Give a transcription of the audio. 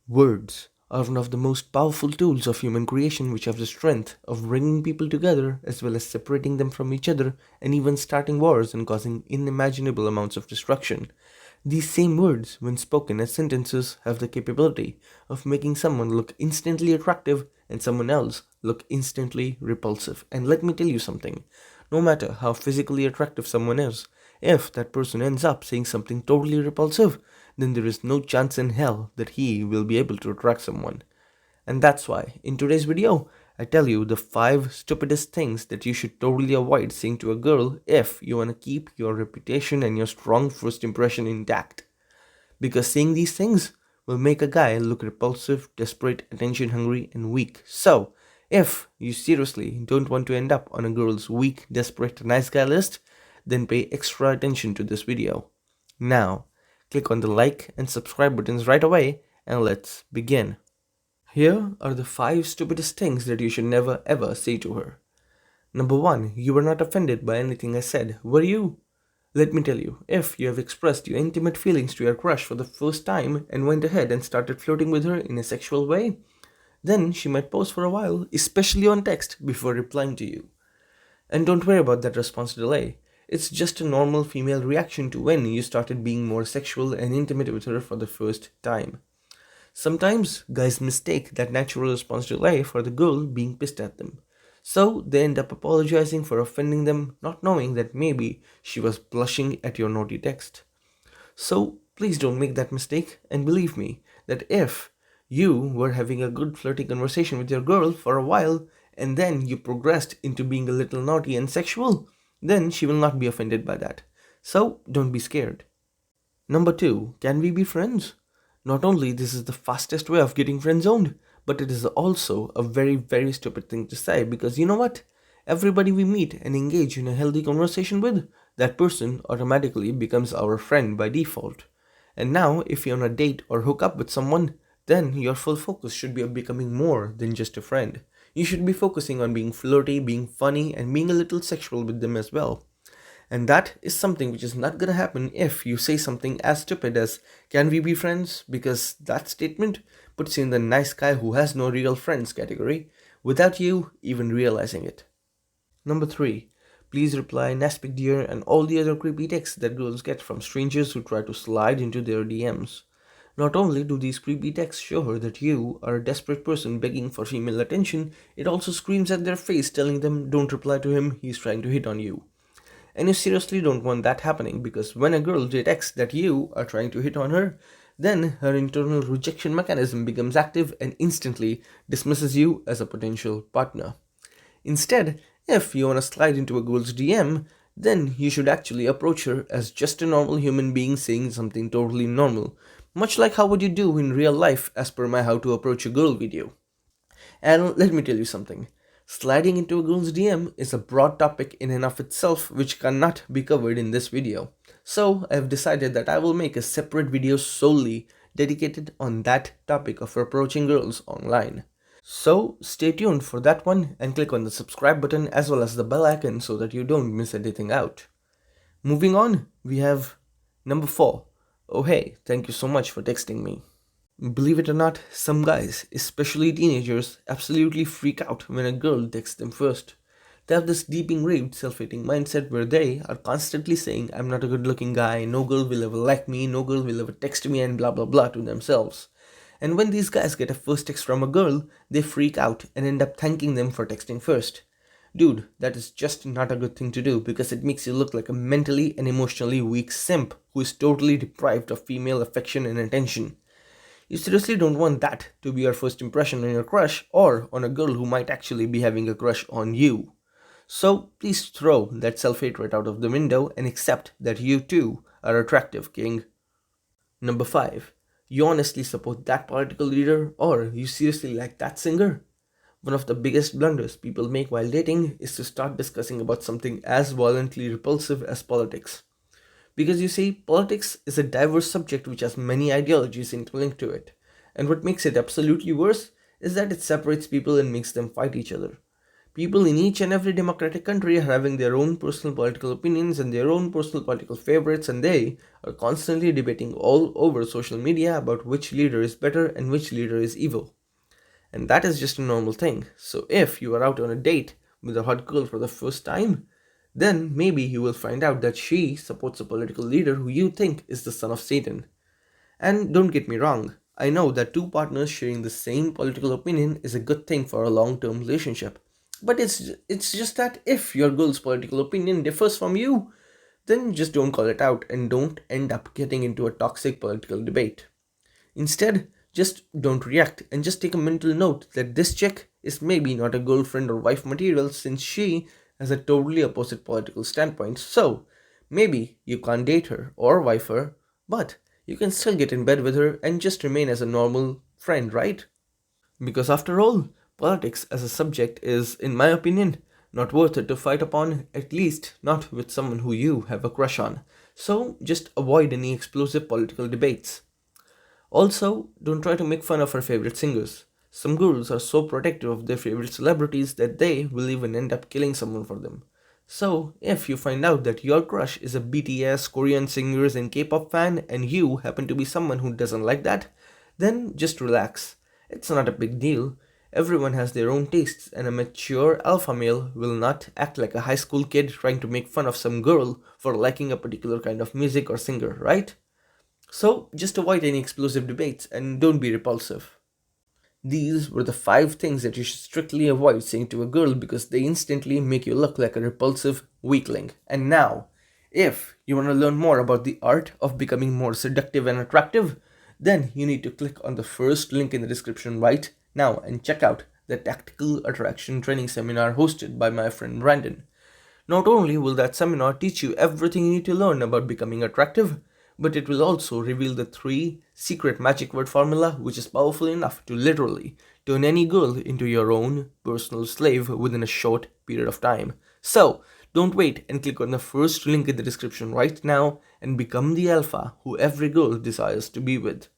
Words are one of the most powerful tools of human creation which have the strength of bringing people together as well as separating them from each other and even starting wars and causing unimaginable amounts of destruction. These same words, when spoken as sentences, have the capability of making someone look instantly attractive and someone else look instantly repulsive. And let me tell you something, no matter how physically attractive someone is, if that person ends up saying something totally repulsive, then there is no chance in hell that he will be able to attract someone. And that's why, in today's video, I tell you the 5 stupidest things that you should totally avoid saying to a girl if you want to keep your reputation and your strong first impression intact. Because saying these things will make a guy look repulsive, desperate, attention hungry, and weak. So, if you seriously don't want to end up on a girl's weak, desperate, nice guy list, then pay extra attention to this video. Now, click on the like and subscribe buttons right away and let's begin. Here are the 5 stupidest things that you should never ever say to her. Number 1. You were not offended by anything I said, were you? Let me tell you, if you have expressed your intimate feelings to your crush for the first time and went ahead and started flirting with her in a sexual way, then she might pause for a while, especially on text, before replying to you. And don't worry about that response delay. It's just a normal female reaction to when you started being more sexual and intimate with her for the first time. Sometimes guys mistake that natural response delay for the girl being pissed at them. So they end up apologizing for offending them, not knowing that maybe she was blushing at your naughty text. So please don't make that mistake and believe me that if you were having a good flirty conversation with your girl for a while and then you progressed into being a little naughty and sexual, then she will not be offended by that. So don't be scared. Number 2, can we be friends? Not only this is the fastest way of getting friend zoned, but it is also a very stupid thing to say because you know what? Everybody we meet and engage in a healthy conversation with, that person automatically becomes our friend by default. And now, if you're on a date or hook up with someone, then your full focus should be on becoming more than just a friend. You should be focusing on being flirty, being funny, and being a little sexual with them as well. And that is something which is not gonna happen if you say something as stupid as, can we be friends? Because that statement puts you in the nice guy who has no real friends category without you even realizing it. Number 3. Please reply Naspik dear and all the other creepy texts that girls get from strangers who try to slide into their DMs. Not only do these creepy texts show her that you are a desperate person begging for female attention, it also screams at their face telling them don't reply to him, he's trying to hit on you. And you seriously don't want that happening because when a girl detects that you are trying to hit on her, then her internal rejection mechanism becomes active and instantly dismisses you as a potential partner. Instead, if you want to slide into a girl's DM, then you should actually approach her as just a normal human being saying something totally normal, much like how would you do in real life as per my how to approach a girl video. And let me tell you something. Sliding into a girl's DM is a broad topic in and of itself which cannot be covered in this video. So I have decided that I will make a separate video solely dedicated on that topic of approaching girls online. So stay tuned for that one and click on the subscribe button as well as the bell icon so that you don't miss anything out. Moving on, we have number 4. Oh hey, thank you so much for texting me. Believe it or not, some guys, especially teenagers, absolutely freak out when a girl texts them first. They have this deep engraved self-hating mindset where they are constantly saying, I'm not a good looking guy, no girl will ever like me, no girl will ever text me and blah blah blah to themselves. And when these guys get a first text from a girl, they freak out and end up thanking them for texting first. Dude, that is just not a good thing to do because it makes you look like a mentally and emotionally weak simp who is totally deprived of female affection and attention. You seriously don't want that to be your first impression on your crush or on a girl who might actually be having a crush on you. So please throw that self-hatred out of the window and accept that you too are attractive, king. Number 5. You honestly support that political leader or you seriously like that singer? One of the biggest blunders people make while dating is to start discussing about something as violently repulsive as politics. Because you see, politics is a diverse subject which has many ideologies interlinked to it. And what makes it absolutely worse is that it separates people and makes them fight each other. People in each and every democratic country are having their own personal political opinions and their own personal political favorites, and they are constantly debating all over social media about which leader is better and which leader is evil. And that is just a normal thing. So if you are out on a date with a hot girl for the first time, then maybe you will find out that she supports a political leader who you think is the son of Satan. And don't get me wrong, I know that two partners sharing the same political opinion is a good thing for a long-term relationship. But it's just that if your girl's political opinion differs from you, then just don't call it out and don't end up getting into a toxic political debate. Instead, just don't react and just take a mental note that this chick is maybe not a girlfriend or wife material since she has a totally opposite political standpoint. So, maybe you can't date her or wife her, but you can still get in bed with her and just remain as a normal friend, right? Because after all, politics as a subject is, in my opinion, not worth it to fight upon, at least not with someone who you have a crush on. So just avoid any explosive political debates. Also, don't try to make fun of her favorite singers. Some girls are so protective of their favorite celebrities that they will even end up killing someone for them. So, if you find out that your crush is a BTS, Korean singers, and K pop fan, and you happen to be someone who doesn't like that, then just relax. It's not a big deal. Everyone has their own tastes, and a mature alpha male will not act like a high school kid trying to make fun of some girl for liking a particular kind of music or singer, right? So just avoid any explosive debates and don't be repulsive. These were the 5 things that you should strictly avoid saying to a girl because they instantly make you look like a repulsive weakling. And now, if you want to learn more about the art of becoming more seductive and attractive, then you need to click on the first link in the description right now and check out the Tactical Attraction Training Seminar hosted by my friend Brandon. Not only will that seminar teach you everything you need to learn about becoming attractive, but it will also reveal the 3 secret magic word formula which is powerful enough to literally turn any girl into your own personal slave within a short period of time. So, don't wait and click on the first link in the description right now and become the alpha who every girl desires to be with.